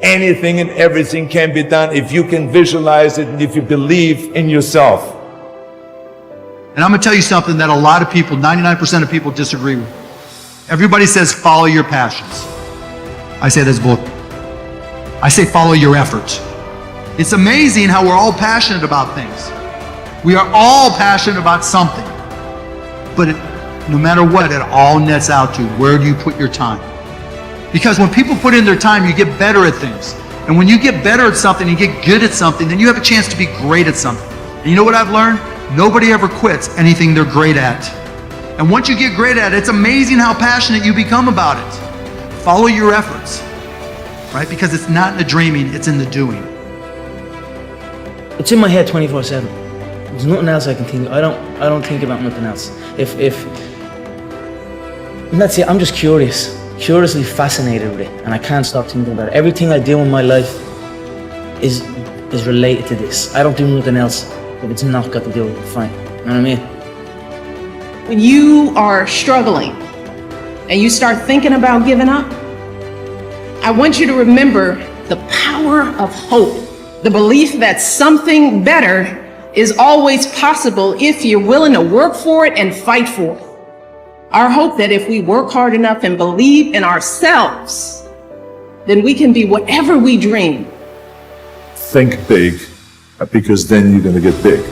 anything and everything can be done if you can visualize it and if you believe in yourself. And I'm gonna tell you something that a lot of people, 99% of people disagree with. Everybody says follow your passions. I say that's bull. I say follow your efforts. It's amazing how we're all passionate about things. We are all passionate about something. But no matter what, it all nets out to where do you put your time? Because when people put in their time, you get better at things. And when you get better at something, you get good at something, then you have a chance to be great at something. And you know what I've learned? Nobody ever quits anything they're great at. And once you get great at it, it's amazing how passionate you become about it. Follow your efforts, right? Because it's not in the dreaming, it's in the doing. It's in my head 24/7. There's nothing else I can think of. I don't think about nothing else. And that's it, I'm just curiously fascinated with it, and I can't stop thinking about it. Everything I do in my life is related to this. I don't do nothing else if it's not got to do with it. Fine. You know what I mean? When you are struggling and you start thinking about giving up, I want you to remember the power of hope, the belief that something better is always possible if you're willing to work for it and fight for it. Our hope that if we work hard enough and believe in ourselves, then we can be whatever we dream. Think big, because then you're going to get big.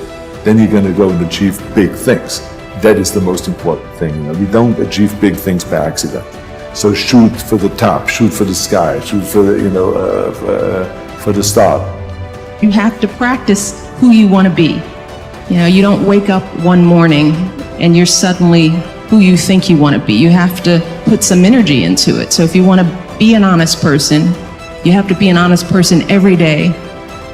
Then you're going to go and achieve big things. That is the most important thing. You know, we don't achieve big things by accident. So shoot for the top, shoot for the sky, shoot for the, for the start. You have to practice who you want to be. You know, you don't wake up one morning and you're suddenly who you think you want to be. You have to put some energy into it. So if you want to be an honest person, you have to be an honest person every day,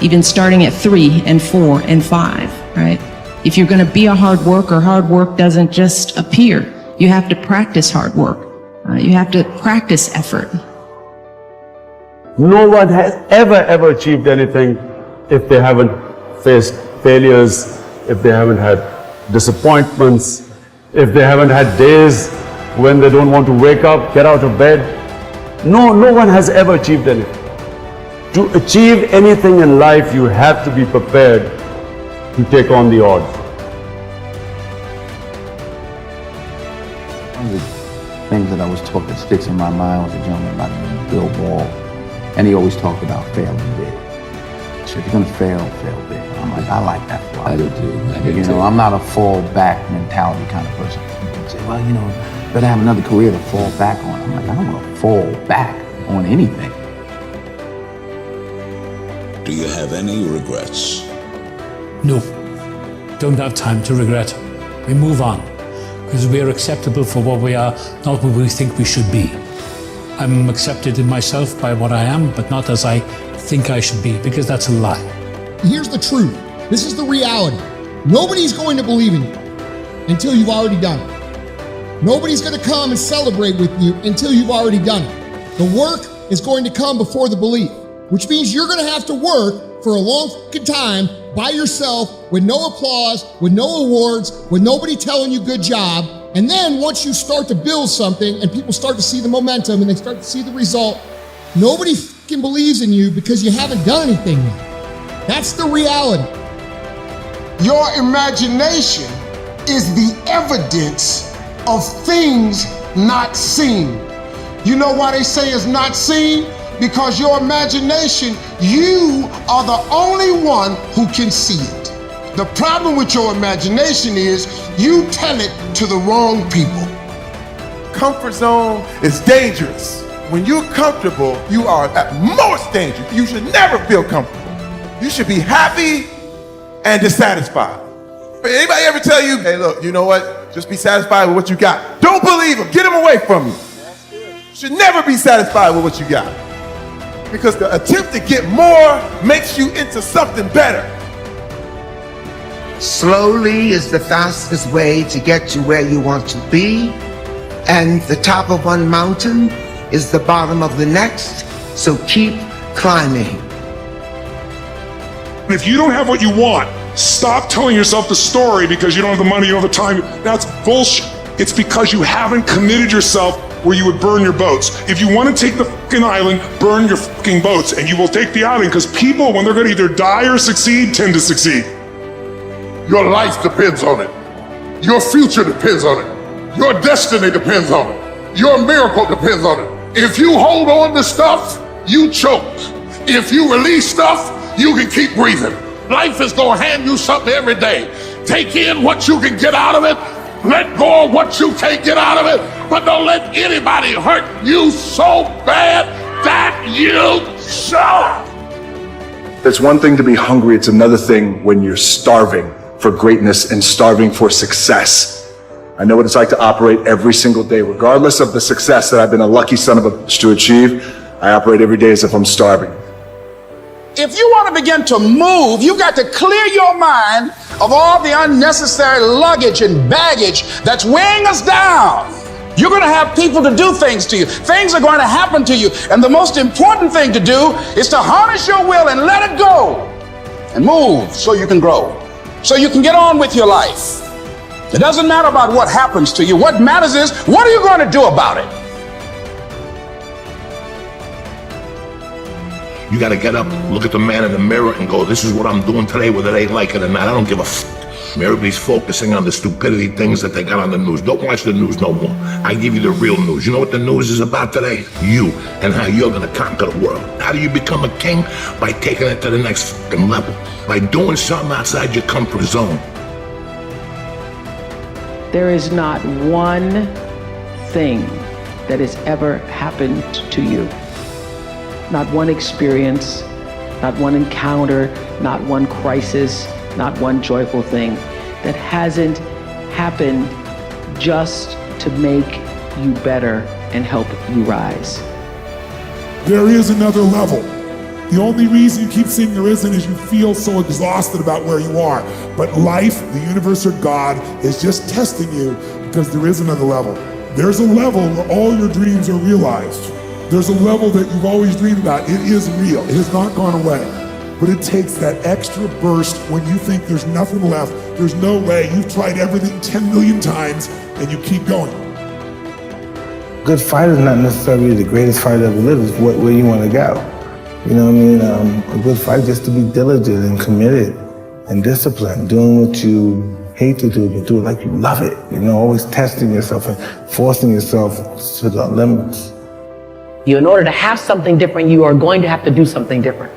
even starting at 3 and 4 and 5, right? If you're going to be a hard work doesn't just appear. You have to practice hard work. You have to practice effort. No one has ever achieved anything if they haven't faced failures, if they haven't had disappointments, if they haven't had days when they don't want to wake up, get out of bed. No one has ever achieved anything. To achieve anything in life, you have to be prepared to take on the odds. One of the things that I was taught that sticks in my mind was a gentleman by the name of Bill Ball, and he always talked about failing big. So if you're gonna fail, fail big. I'm like, I like that philosophy. I do too. I'm not a fall back mentality kind of person. People say, well, better have another career to fall back on. I'm like, I don't want to fall back on anything. Do you have any regrets? No, don't have time to regret. We move on, because we are acceptable for what we are, not what we think we should be. I'm accepted in myself by what I am, but not as I think I should be, because that's a lie. Here's the truth. This is the reality. Nobody's going to believe in you until you've already done it. Nobody's going to come and celebrate with you until you've already done it. The work is going to come before the belief, which means you're going to have to work for a long fucking time by yourself with no applause, with no awards, with nobody telling you good job. And then once you start to build something and people start to see the momentum and they start to see the result, nobody fucking believes in you because you haven't done anything yet. That's the reality. Your imagination is the evidence of things not seen. You know why they say it's not seen? Because your imagination, you are the only one who can see it. The problem with your imagination is you tell it to the wrong people. Comfort zone is dangerous. When you're comfortable, you are at most dangerous. You should never feel comfortable. You should be happy and dissatisfied. Anybody ever tell you, hey, look, you know what? Just be satisfied with what you got. Don't believe them. Get them away from you. You should never be satisfied with what you got. Because the attempt to get more makes you into something better. Slowly is the fastest way to get to where you want to be. And the top of one mountain is the bottom of the next. So keep climbing. If you don't have what you want, stop telling yourself the story because you don't have the money, you don't have the time. That's bullshit. It's because you haven't committed yourself where you would burn your boats. If you want to take the fucking island, burn your fucking boats, and you will take the island, because people, when they're going to either die or succeed, tend to succeed. Your life depends on it. Your future depends on it. Your destiny depends on it. Your miracle depends on it. If you hold on to stuff, you choke. If you release stuff, you can keep breathing. Life is going to hand you something every day. Take in what you can get out of it. Let go of what you can't get out of it. But don't let anybody hurt you so bad that you choke. It's one thing to be hungry. It's another thing when you're starving for greatness and starving for success. I know what it's like to operate every single day, regardless of the success that I've been a lucky son of a bitch to achieve. I operate every day as if I'm starving. If you want to begin to move, you got to clear your mind of all the unnecessary luggage and baggage that's weighing us down. You're going to have people to do things to you. Things are going to happen to you. And the most important thing to do is to harness your will and let it go and move so you can grow, so you can get on with your life. It doesn't matter about what happens to you. What matters is, what are you going to do about it? You gotta get up, look at the man in the mirror and go, this is what I'm doing today, whether they like it or not. I don't give a f. Everybody's focusing on the stupidity things that they got on the news. Don't watch the news no more. I give you the real news. You know what the news is about today? You, and how you're gonna conquer the world. How do you become a king? By taking it to the next fucking level. By doing something outside your comfort zone. There is not one thing that has ever happened to you. Not one experience, not one encounter, not one crisis, not one joyful thing that hasn't happened just to make you better and help you rise. There is another level. The only reason you keep saying there isn't is you feel so exhausted about where you are. But life, the universe, or God is just testing you because there is another level. There's a level where all your dreams are realized. There's a level that you've always dreamed about. It is real. It has not gone away. But it takes that extra burst when you think there's nothing left. There's no way. You've tried everything 10 million times and you keep going. Good fight is not necessarily the greatest fight ever lived. It's where you want to go. You know what I mean? A good fight just to be diligent and committed and disciplined, doing what you hate to do, but do it like you love it. You know, always testing yourself and forcing yourself to the limits. In order to have something different, you are going to have to do something different.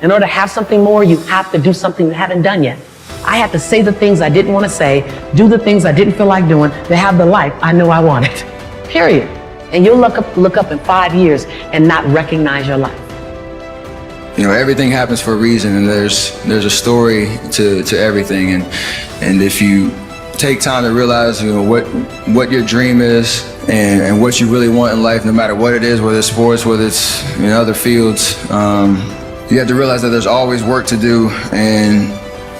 In order to have something more, you have to do something you haven't done yet. I had to say the things I didn't want to say, do the things I didn't feel like doing, to have the life I knew I wanted. Period. And you'll look up in 5 years and not recognize your life. You know, everything happens for a reason, and there's a story to everything. And if you take time to realize, you know, what your dream is and what you really want in life, no matter what it is, whether it's sports, whether it's in other fields, you have to realize that there's always work to do, and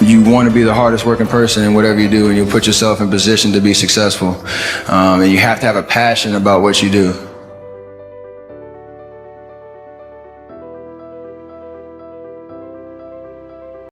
you want to be the hardest working person in whatever you do, and you'll put yourself in position to be successful. And you have to have a passion about what you do.